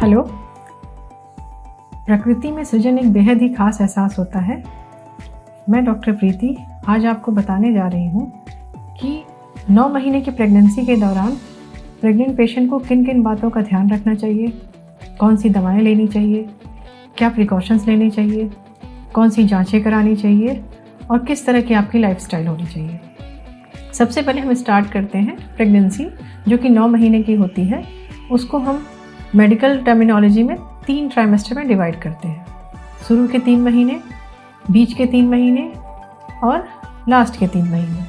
Hello. प्रकृति में सृजन एक बेहद ही खास एहसास होता है। मैं डॉक्टर प्रीति आज आपको बताने जा रही हूँ कि 9 महीने की प्रेगनेंसी के दौरान प्रेग्नेंट पेशेंट को किन किन बातों का ध्यान रखना चाहिए, कौन सी दवाएं लेनी चाहिए, क्या प्रिकॉशंस लेनी चाहिए, कौन सी जांचें करानी चाहिए और किस तरह की आपकी लाइफस्टाइल होनी चाहिए। सबसे पहले हम स्टार्ट करते हैं प्रेगनेंसी जो कि 9 महीने की होती है। उसको हम मेडिकल टर्मिनोलॉजी में 3 ट्राइमेस्टर में डिवाइड करते हैं। शुरू के 3 महीने, बीच के 3 महीने और लास्ट के 3 महीने।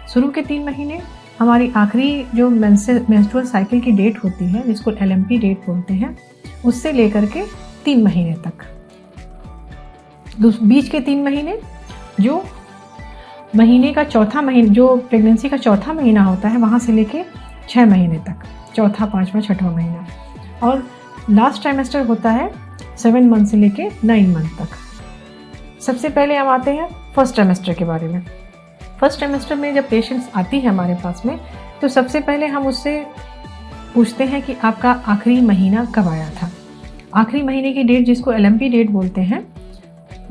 शुरू के 3 महीने हमारी आखिरी जो मेंस्ट्रुअल साइकिल की डेट होती है, जिसको LMP डेट बोलते हैं, उससे लेकर के 3 महीने तक। बीच के 3 महीने जो महीने का चौथा महीना, जो प्रेगनेंसी का चौथा महीना होता है, वहाँ से लेके 6 महीने तक, चौथा, पाँचवा, छठवां महीना। और लास्ट ट्राइमेस्टर होता है 7 मंथ से लेके 9 मंथ तक। सबसे पहले हम आते हैं फर्स्ट ट्राइमेस्टर के बारे में। फर्स्ट ट्राइमेस्टर में जब पेशेंट्स आती है हमारे पास में, तो सबसे पहले हम उससे पूछते हैं कि आपका आखिरी महीना कब आया था। आखिरी महीने की डेट, जिसको LMP डेट बोलते हैं,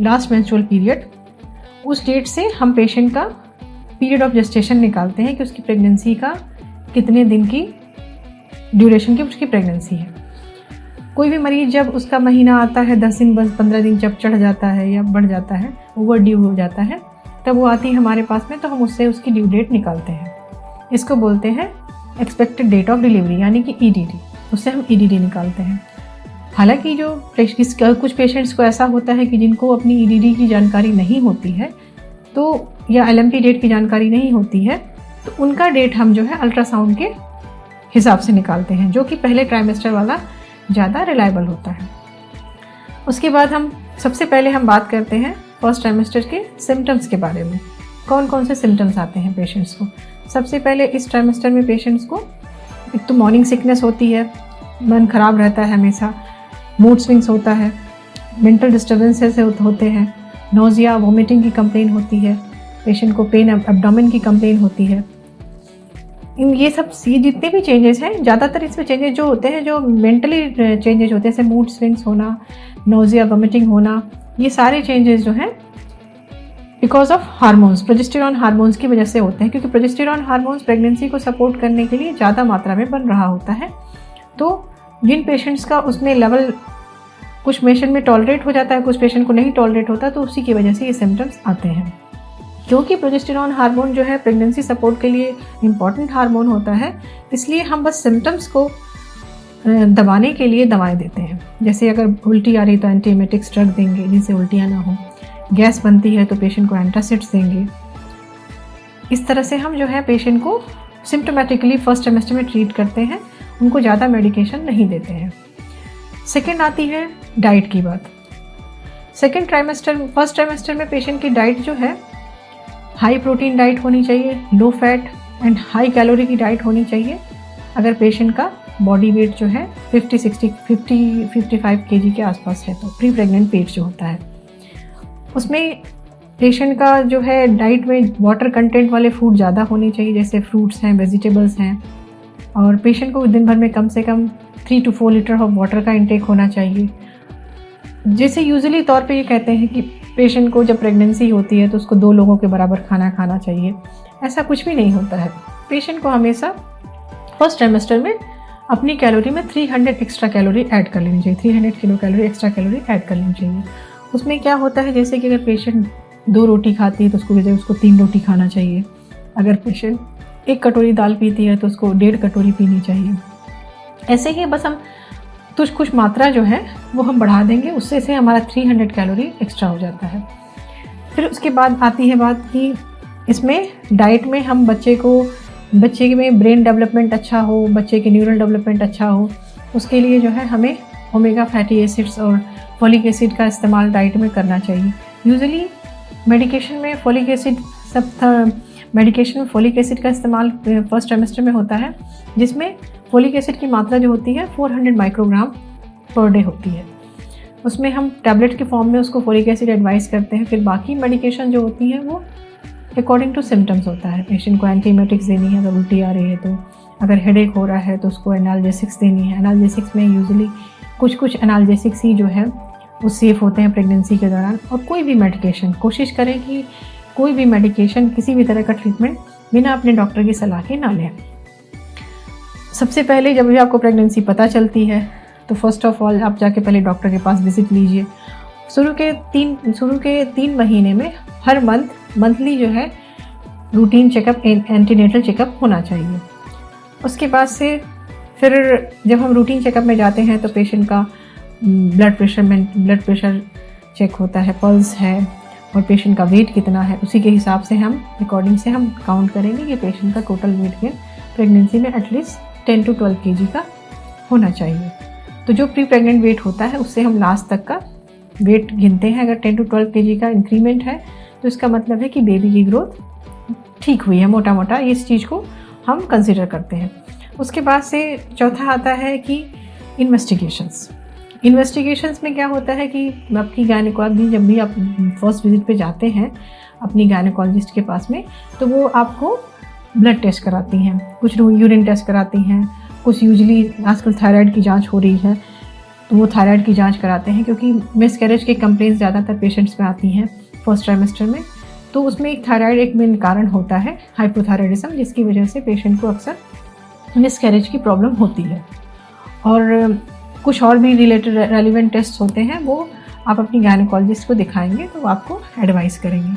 लास्ट मेंस्ट्रुअल पीरियड, उस डेट से हम पेशेंट का पीरियड ऑफ जेस्टेशन निकालते हैं कि उसकी प्रेगनेंसी का कितने दिन की ड्यूरेशन की उसकी प्रेगनेंसी है। कोई भी मरीज जब उसका महीना आता है 10 दिन, बस 15 दिन जब चढ़ जाता है या बढ़ जाता है, ओवर ड्यू हो जाता है, तब वो आती है हमारे पास में, तो हम उससे उसकी ड्यू डेट निकालते हैं। इसको बोलते हैं एक्सपेक्टेड डेट ऑफ डिलीवरी, यानी कि EDD। उससे हम EDD निकालते हैं। हालांकि जो कुछ पेशेंट्स को ऐसा होता है कि जिनको अपनी EDD की जानकारी नहीं होती है, तो या LMP डेट की जानकारी नहीं होती है, तो उनका डेट हम जो है अल्ट्रासाउंड के हिसाब से निकालते हैं, जो कि पहले ट्राइमेस्टर वाला ज़्यादा रिलायबल होता है। उसके बाद हम सबसे पहले हम बात करते हैं फर्स्ट ट्राइमेस्टर के सिम्टम्स के बारे में। कौन कौन से सिम्टम्स आते हैं पेशेंट्स को। सबसे पहले इस ट्राइमेस्टर में पेशेंट्स को एक तो मॉर्निंग सिकनेस होती है, मन खराब रहता है हमेशा, मूड स्विंग्स होता है, मेंटल डिस्टर्बेंसेस होते हैं, नोजिया, वॉमिटिंग की कंप्लेन होती है, पेशेंट को पेन एब्डोमेन की कंप्लेन होती है। ये जितने भी चेंजेस हैं, ज़्यादातर इसमें चेंजेस जो होते हैं, जो मेंटली चेंजेस होते हैं, जैसे मूड स्विंग्स होना, नोजिया, वॉमिटिंग होना, ये सारे चेंजेस जो हैं because of hormones, progesterone hormones की वजह से होते हैं, क्योंकि प्रोजेस्टेरॉन हार्मोन्स प्रेगनेंसी को सपोर्ट करने के लिए ज़्यादा मात्रा में बन रहा होता है। तो जिन पेशेंट्स का उसमें लेवल कुछ पेशेंट में टॉलरेट हो जाता है, कुछ पेशेंट को नहीं टॉलरेट होता, तो उसी की वजह से ये सिम्टम्स आते हैं। क्योंकि प्रोजेस्टेरॉन हार्मोन जो है प्रेगनेंसी सपोर्ट के लिए इम्पॉर्टेंट हार्मोन होता है, इसलिए हम बस सिम्टम्स को दबाने के लिए दवाएं देते हैं। जैसे अगर उल्टी आ रही तो एंटीएमेटिक्स ड्रग देंगे जिनसे उल्टियाँ ना हो, गैस बनती है तो पेशेंट को एंटासिड्स देंगे। इस तरह से हम जो है पेशेंट को सिम्टोमेटिकली फर्स्ट ट्राइमेस्टर में ट्रीट करते हैं, उनको ज़्यादा मेडिकेशन नहीं देते हैं। सेकेंड आती है डाइट की बात। फर्स्ट ट्राइमेस्टर में पेशेंट की डाइट जो है हाई प्रोटीन डाइट होनी चाहिए, low fat and high calorie की डाइट होनी चाहिए। अगर पेशेंट का बॉडी वेट जो है 50-55 kg के आसपास है, तो प्री प्रेग्नेंट वेट जो होता है, उसमें पेशेंट का जो है डाइट में वाटर कंटेंट वाले फूड ज़्यादा होने चाहिए, जैसे फ्रूट्स हैं, वेजिटेबल्स हैं, और पेशेंट को दिन भर में कम से कम 3 to 4 लीटर ऑफ वाटर का इंटेक होना चाहिए। जैसे यूजुअली तौर पे ये कहते हैं कि पेशेंट को जब प्रेगनेंसी होती है तो उसको 2 लोगों के बराबर खाना खाना चाहिए, ऐसा कुछ भी नहीं होता है। पेशेंट को हमेशा फर्स्ट ट्राइमेस्टर में अपनी कैलोरी में 300 एक्स्ट्रा कैलोरी ऐड कर लेनी चाहिए, 300 kilo calorie extra calorie add कर लेनी चाहिए। उसमें क्या होता है, जैसे कि अगर पेशेंट 2 रोटी खाती है तो उसको बजाय उसको 3 रोटी खाना चाहिए। अगर पेशेंट 1 कटोरी दाल पीती है तो उसको 1.5 कटोरी पीनी चाहिए। ऐसे ही बस हम कुछ मात्रा जो है वो हम बढ़ा देंगे, उससे से हमारा 300 कैलोरी एक्स्ट्रा हो जाता है। फिर उसके बाद आती है बात कि इसमें डाइट में हम बच्चे में ब्रेन डेवलपमेंट अच्छा हो, बच्चे के न्यूरल डेवलपमेंट अच्छा हो, उसके लिए जो है हमें ओमेगा फैटी एसिड्स और फोलिक एसिड का इस्तेमाल डाइट में करना चाहिए। यूजुअली मेडिकेशन में फोलिक एसिड का इस्तेमाल फर्स्ट ट्राइमेस्टर में होता है, जिसमें फोलिक एसिड की मात्रा जो होती है 400 माइक्रोग्राम पर डे होती है। उसमें हम टैबलेट के फॉर्म में उसको फोलिक एसिड एडवाइस करते हैं। फिर बाकी मेडिकेशन जो होती है वो अकॉर्डिंग टू सिम्टम्स होता है। पेशेंट को एंटीबायोटिक्स देनी है अगर उल्टी आ रही है तो, अगर हेडेक हो रहा है तो उसको एनाल्जेसिक्स देनी है। एनाल्जेसिक्स में यूजुअली कुछ कुछ एनाल्जेसिक्स ही जो है वो सेफ़ होते हैं प्रेगनेंसी के दौरान। और कोई भी मेडिकेशन, कोशिश करें कि कोई भी मेडिकेशन, किसी भी तरह का ट्रीटमेंट बिना अपने डॉक्टर की सलाह के ना लें। सबसे पहले जब भी आपको प्रेगनेंसी पता चलती है तो फर्स्ट ऑफ ऑल आप जाके पहले डॉक्टर के पास विजिट लीजिए। शुरू के 3 महीने में हर मंथली जो है रूटीन चेकअप, एंटीनेटल चेकअप होना चाहिए। उसके बाद से फिर जब हम रूटीन चेकअप में जाते हैं तो पेशेंट का ब्लड प्रेशर चेक होता है, पल्स है और पेशेंट का वेट कितना है, उसी के हिसाब से हम काउंट करेंगे कि पेशेंट का टोटल वेट गेन प्रेगनेंसी में एटलीस्ट 10 to 12 kg का होना चाहिए। तो जो प्री प्रेग्नेंट वेट होता है उससे हम लास्ट तक का वेट गिनते हैं। अगर 10 to 12 kg का इंक्रीमेंट है तो इसका मतलब है कि बेबी की ग्रोथ ठीक हुई है, मोटा मोटा इस चीज़ को हम कंसिडर करते हैं। उसके बाद से चौथा आता है कि इन्वेस्टिगेशंस में क्या होता है कि आपकी गायनेकोलॉजी, जब भी आप फर्स्ट विजिट पे जाते हैं अपनी गायनेकोलॉजिस्ट के पास में, तो वो आपको ब्लड टेस्ट कराती हैं, कुछ यूरिन टेस्ट कराती हैं, कुछ यूजली आजकल थायराइड की जांच हो रही है तो वो थायराइड की जांच कराते हैं, क्योंकि मिसकैरेज के कंप्लेंट्स ज़्यादातर पेशेंट्स में आती हैं फर्स्ट ट्राइमेस्टर में। तो उसमें एक थायराइड एक मेन कारण होता है, हाइपोथायराइडिज्म, जिसकी वजह से पेशेंट को अक्सर मिसकैरेज की प्रॉब्लम होती है। और कुछ और भी रिलेटेड रेलिवेंट टेस्ट होते हैं, वो आप अपनी गायनेकोलॉजिस्ट को दिखाएंगे तो वो आपको एडवाइस करेंगे।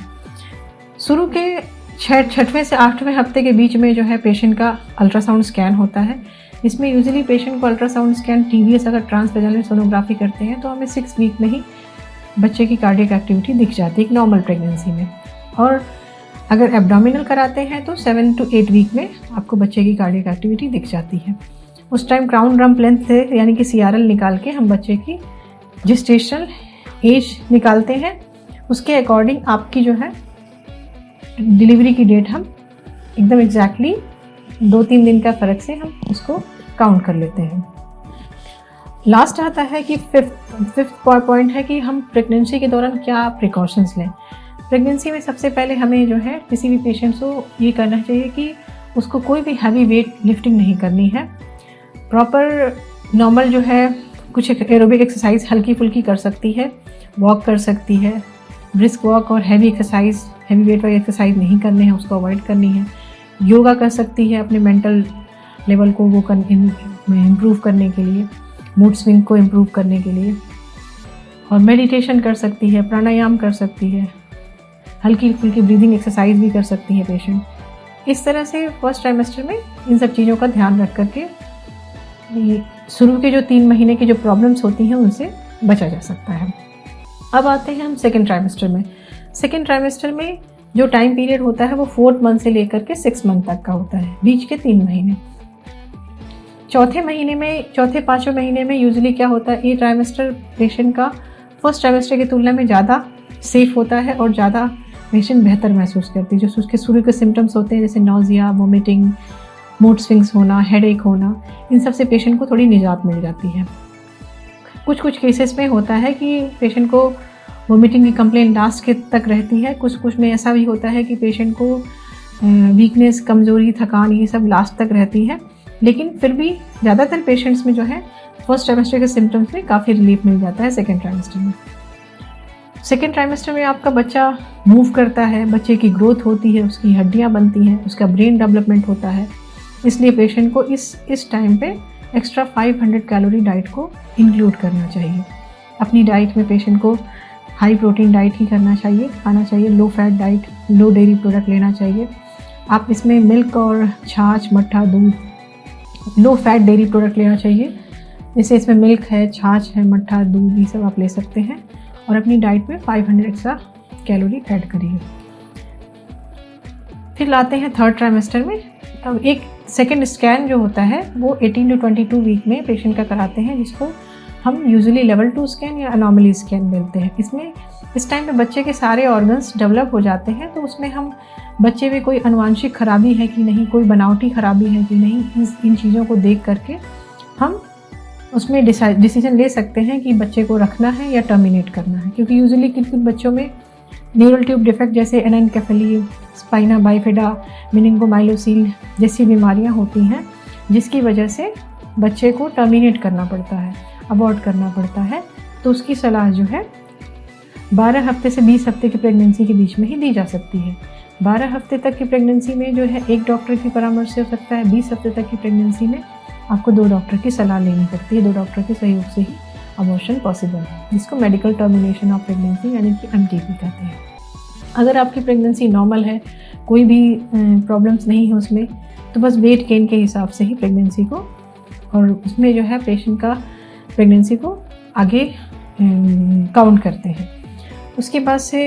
शुरू के 6वें से 8वें हफ्ते के बीच में जो है पेशेंट का अल्ट्रासाउंड स्कैन होता है। इसमें यूजुअली पेशेंट को अल्ट्रासाउंड स्कैन TVS अगर ट्रांसवेजाइनल सोनोग्राफी करते हैं तो हमें 6 वीक में ही बच्चे की कार्डियक एक्टिविटी दिख जाती है एक नॉर्मल प्रेगनेंसी में। और अगर एब्डोमिनल कराते हैं तो 7 to 8 वीक में आपको बच्चे की कार्डियक एक्टिविटी दिख जाती है। उस टाइम क्राउन रम्प लेंथ से यानी कि CRL निकाल के हम बच्चे की जेस्टेशनल एज निकालते हैं। उसके अकॉर्डिंग आपकी जो है डिलीवरी की डेट हम एकदम एग्जैक्टली 2-3 दिन का फ़र्क से हम उसको काउंट कर लेते हैं। लास्ट आता है कि फिफ्थ पॉइंट है कि हम प्रेगनेंसी के दौरान क्या प्रिकॉशंस लें। प्रेगनेंसी में सबसे पहले हमें जो है किसी भी पेशेंट को ये करना चाहिए कि उसको कोई भी हैवी वेट लिफ्टिंग नहीं करनी है। प्रॉपर नॉर्मल जो है कुछ एरोबिक एक्सरसाइज हल्की फुल्की कर सकती है, वॉक कर सकती है, ब्रिस्क वॉक और हैवी वेट वाली एक्सरसाइज नहीं करने हैं, उसको अवॉइड करनी है। योगा कर सकती है अपने मेंटल लेवल को वो इम्प्रूव करने के लिए, मूड स्विंग को इम्प्रूव करने के लिए, और मेडिटेशन कर सकती है, प्राणायाम कर सकती है, हल्की फुल्की ब्रीदिंग एक्सरसाइज भी कर सकती है पेशेंट। इस तरह से फर्स्ट ट्राइमेस्टर में इन सब चीज़ों का ध्यान रख करके शुरू के जो 3 महीने की जो प्रॉब्लम्स होती हैं उनसे बचा जा सकता है। अब आते हैं हम सेकेंड ट्राइमेस्टर में। सेकेंड ट्राइमेस्टर में जो टाइम पीरियड होता है वो 4th मंथ से लेकर के 6 मंथ तक का होता है, बीच के 3 महीने। चौथे 5वें महीने में यूजुअली क्या होता है, ये ट्राइमेस्टर पेशेंट का फर्स्ट ट्राइमेस्टर की तुलना में ज़्यादा सेफ होता है और ज़्यादा पेशेंट बेहतर महसूस करती है। जो उसके शुरू के सिम्टम्स होते हैं जैसे नॉजिया, वोमिटिंग, मूड स्विंग्स होना, हेडेक होना, इन सब से पेशेंट को थोड़ी निजात मिल जाती है। कुछ केसेस में होता है कि पेशेंट को वोमिटिंग की कंप्लेंट लास्ट के तक रहती है। कुछ में ऐसा भी होता है कि पेशेंट को वीकनेस, कमज़ोरी, थकान ये सब लास्ट तक रहती है। लेकिन फिर भी ज़्यादातर पेशेंट्स में जो है फर्स्ट ट्राइमेस्टर के सिम्टम्स में काफ़ी रिलीफ मिल जाता है सेकेंड ट्राइमेस्टर में। सेकेंड ट्राइमेस्टर में आपका बच्चा मूव करता है, बच्चे की ग्रोथ होती है, उसकी हड्डियाँ बनती हैं, उसका ब्रेन डेवलपमेंट होता है। इसलिए पेशेंट को इस टाइम पे एक्स्ट्रा 500 कैलोरी डाइट को इंक्लूड करना चाहिए। अपनी डाइट में पेशेंट को हाई प्रोटीन डाइट ही खाना चाहिए, लो फैट डाइट, लो डेयरी प्रोडक्ट लेना चाहिए। आप इसमें मिल्क और छाछ, मट्ठा, दूध, लो फैट डेयरी प्रोडक्ट लेना चाहिए। जैसे इसमें मिल्क है, छाछ है, मट्ठा, दूध, ये सब आप ले सकते हैं और अपनी डाइट में 500 एक्स्ट्रा कैलोरी ऐड करिए। फिर लाते हैं थर्ड ट्राइमेस्टर में। अब एक सेकेंड स्कैन जो होता है वो 18 to 22 वीक में पेशेंट का कराते हैं, जिसको हम यूजुअली लेवल 2 स्कैन या अनोमली स्कैन बोलते हैं। इसमें इस टाइम पे बच्चे के सारे ऑर्गन्स डेवलप हो जाते हैं, तो उसमें हम बच्चे में कोई अनुवांशिक खराबी है कि नहीं, कोई बनावटी खराबी है कि नहीं, इन चीज़ों को देख करके हम उसमें डिसीजन ले सकते हैं कि बच्चे को रखना है या टर्मिनेट करना है। क्योंकि यूजुअली किसी बच्चों में न्यूरल ट्यूब डिफेक्ट जैसे एनेनकेफेली, स्पाइना बाइफिडा, मेनिंगोमाइलोसील जैसी बीमारियां होती हैं, जिसकी वजह से बच्चे को टर्मिनेट करना पड़ता है। अबॉर्ट करना पड़ता है, तो उसकी सलाह जो है 12 हफ्ते से 20 हफ्ते की प्रेगनेंसी के बीच में ही दी जा सकती है। 12 हफ्ते तक की प्रेगनेंसी में जो है एक डॉक्टर की परामर्श से हो सकता है। 20 हफ्ते तक की प्रेगनेंसी में आपको 2 डॉक्टर की सलाह लेनी पड़ती है। 2 डॉक्टर के सहयोग से ही अबॉर्शन पॉसिबल है, जिसको मेडिकल टर्मिनेशन ऑफ प्रेगनेंसी यानी कि MTP कहते हैं। अगर आपकी प्रेगनेंसी नॉर्मल है, कोई भी प्रॉब्लम्स नहीं है उसमें, तो बस वेट गेन के हिसाब से ही प्रेगनेंसी को और उसमें जो है पेशेंट का प्रेगनेंसी को आगे काउंट करते हैं। उसके बाद से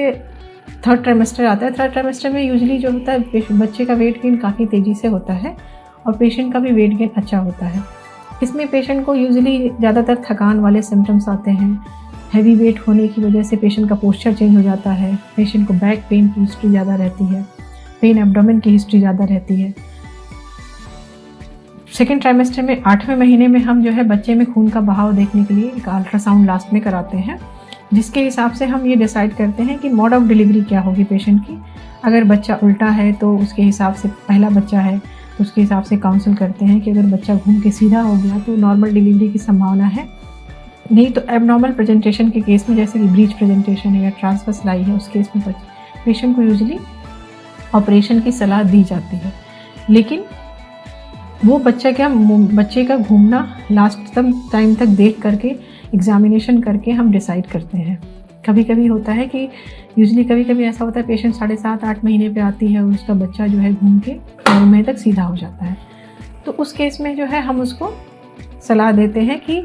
3rd ट्राइमेस्टर आता है। 3rd ट्राइमेस्टर में यूजुअली जो होता है बच्चे का वेट गेन काफ़ी तेज़ी से होता है और पेशेंट का भी वेट गेन अच्छा होता है। इसमें पेशेंट को यूजुअली ज़्यादातर थकान वाले सिम्टम्स आते हैं। हैवी वेट होने की वजह से पेशेंट का पोस्चर चेंज हो जाता है। पेशेंट को बैक पेन की हिस्ट्री ज़्यादा रहती है, पेन एब्डोमेन की हिस्ट्री ज़्यादा रहती है। 2nd ट्राइमेस्टर में 8वें महीने में हम जो है बच्चे में खून का बहाव देखने के लिए एक अल्ट्रासाउंड लास्ट में कराते हैं, जिसके हिसाब से हम ये डिसाइड करते हैं कि मोड ऑफ डिलीवरी क्या होगी पेशेंट की। अगर बच्चा उल्टा है तो उसके हिसाब से, पहला बच्चा है तो उसके हिसाब से काउंसिल करते हैं कि अगर बच्चा घूम के सीधा हो गया तो नॉर्मल डिलीवरी की संभावना है, नहीं तो एबनॉर्मल प्रेजेंटेशन के केस में, जैसे कि ब्रीच प्रेजेंटेशन है या ट्रांसवर्स लाई है, उस केस में पेशेंट को यूजुअली ऑपरेशन की सलाह दी जाती है। लेकिन वो बच्चे का घूमना लास्ट टाइम तक देख करके, एग्जामिनेशन करके हम डिसाइड करते हैं। कभी कभी होता है कि यूजुअली कभी ऐसा होता है पेशेंट 7.5-8 महीने पे आती है और उसका बच्चा जो है घूम के 9 महीने तक सीधा हो जाता है, तो उस केस में जो है हम उसको सलाह देते हैं कि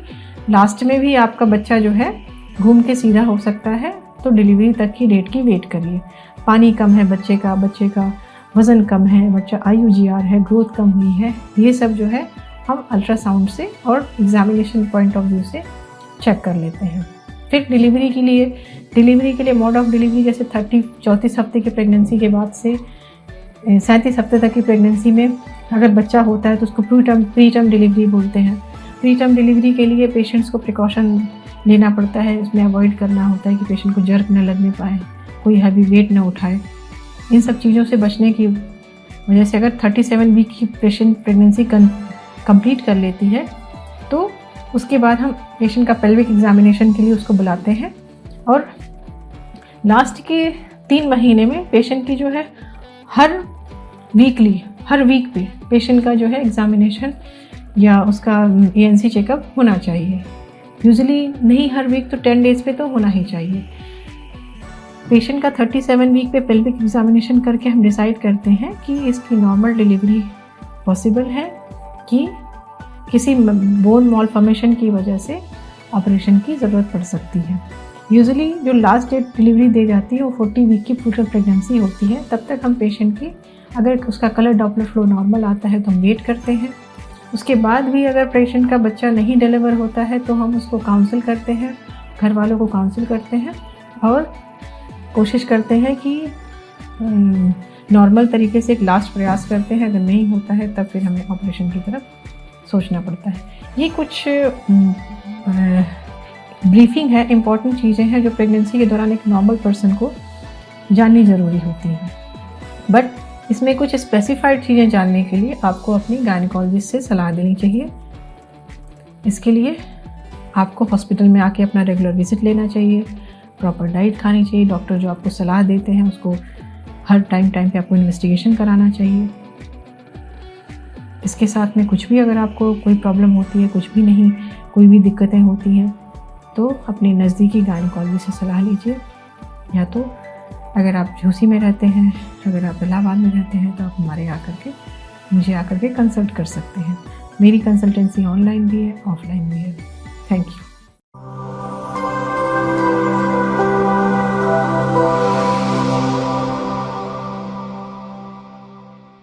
लास्ट में भी आपका बच्चा जो है घूम के सीधा हो सकता है, तो डिलीवरी तक की डेट की वेट करिए। पानी कम है बच्चे का वज़न कम है, बच्चा IUGR है, ग्रोथ कम हुई है, ये सब जो है हम अल्ट्रासाउंड से और एग्जामिनेशन पॉइंट ऑफ व्यू से चेक कर लेते हैं। फिर डिलीवरी के लिए मोड ऑफ डिलीवरी, जैसे 34 हफ्ते की प्रेगनेंसी के बाद से 37 हफ्ते तक की प्रेगनेंसी में अगर बच्चा होता है तो उसको प्री टर्म डिलीवरी बोलते हैं। प्री टर्म डिलीवरी के लिए पेशेंट्स को प्रिकॉशन लेना पड़ता है। उसमें अवॉइड करना होता है कि पेशेंट को जर्क न लगने पाए, कोई हैवी वेट न उठाए। इन सब चीज़ों से बचने की वजह से अगर 37 वीक की पेशेंट प्रेगनेंसी कंप्लीट कर लेती है तो उसके बाद हम पेशेंट का पेल्विक एग्जामिनेशन के लिए उसको बुलाते हैं और लास्ट के 3 महीने में पेशेंट की जो है हर वीक पे पेशेंट का जो है एग्जामिनेशन या उसका ANC चेकअप होना चाहिए। यूजुअली नहीं हर वीक तो 10 डेज़ पे तो होना ही चाहिए। पेशेंट का 37 वीक पे पेल्विक एग्जामिनेशन करके हम डिसाइड करते हैं कि इसकी नॉर्मल डिलीवरी पॉसिबल है कि किसी बोन मॉलफॉर्मेशन की वजह से ऑपरेशन की ज़रूरत पड़ सकती है। यूजुअली जो लास्ट डेट डिलीवरी दी जाती है वो 40 वीक की टोटल प्रेगनेंसी होती है। तब तक हम पेशेंट की, अगर उसका कलर डॉपलर फ्लो नॉर्मल आता है तो हम वेट करते हैं। उसके बाद भी अगर पेशेंट का बच्चा नहीं डिलीवर होता है तो हम उसको काउंसिल करते हैं, घर वालों को काउंसिल करते हैं और कोशिश करते हैं कि नॉर्मल तरीके से एक लास्ट प्रयास करते हैं। अगर नहीं होता है तब फिर हमें ऑपरेशन की तरफ सोचना पड़ता है। ये कुछ ब्रीफिंग है, इम्पॉर्टेंट चीज़ें हैं जो प्रेगनेंसी के दौरान एक नॉर्मल पर्सन को जाननी ज़रूरी होती हैं। बट इसमें कुछ स्पेसिफाइड चीज़ें जानने के लिए आपको अपनी गायनेकोलॉजिस्ट से सलाह लेनी चाहिए। इसके लिए आपको हॉस्पिटल में आके अपना रेगुलर विजिट लेना चाहिए, प्रॉपर डाइट खानी चाहिए, डॉक्टर जो आपको सलाह देते हैं उसको हर टाइम पे आपको इन्वेस्टिगेशन कराना चाहिए। इसके साथ में कुछ भी अगर आपको कोई प्रॉब्लम होती है, कुछ भी नहीं, कोई भी दिक्कतें होती हैं तो अपनी नज़दीकी गायनेकोलॉजिस्ट से सलाह लीजिए। या तो अगर आप झूसी में रहते हैं, अगर आप इलाहाबाद में रहते हैं तो आप मुझे आकर के कंसल्ट कर सकते हैं। मेरी कंसल्टेंसी ऑनलाइन भी है, ऑफलाइन भी है। Thank you.